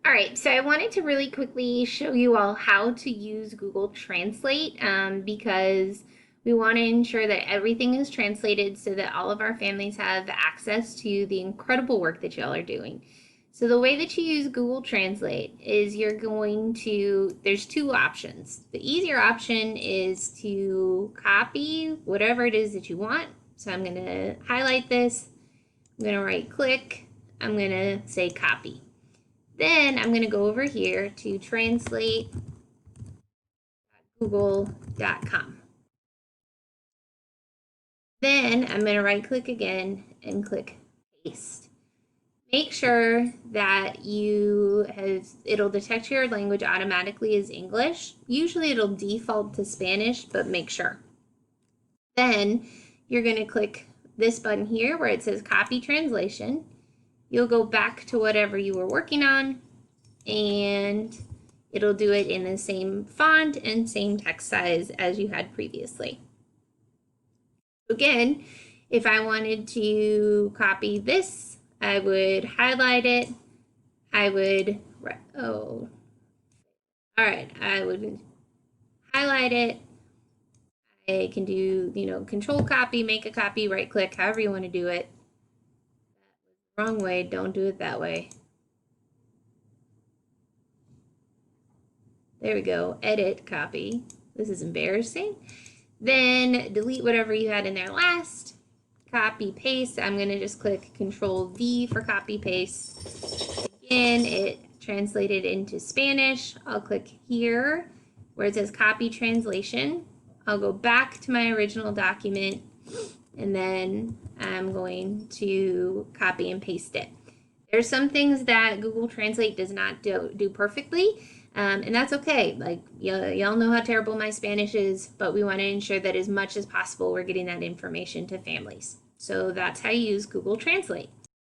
All right, so I wanted to really quickly show you all how to use Google Translate because we want to ensure that everything is translated so that all of our families have access to the incredible work that y'all are doing. So the way that you use Google Translate is there's two options. The easier option is to copy whatever it is that you want. So I'm going to highlight this, I'm going to right click, I'm going to say copy. Then I'm going to go over here to translate.google.com. Then I'm going to right click again and click paste. Make sure that it'll detect your language automatically as English. Usually it'll default to Spanish, but make sure. Then you're going to click this button here where it says copy translation. You'll go back to whatever you were working on and it'll do it in the same font and same text size as you had previously. Again, if I wanted to copy this, I would highlight it. I would highlight it. I can do, control copy, make a copy, right click, however you want to do it. Wrong way, don't do it that way. There we go, edit, copy. This is embarrassing. Then delete whatever you had in there last. Copy, paste. I'm going to just click Control V for copy, paste. Again, it translated into Spanish. I'll click here where it says copy translation. I'll go back to my original document and then I'm going to copy and paste it. There's some things that Google Translate does not do perfectly, and that's okay. Like, y'all know how terrible my Spanish is, but we want to ensure that as much as possible we're getting that information to families. So that's how you use Google Translate.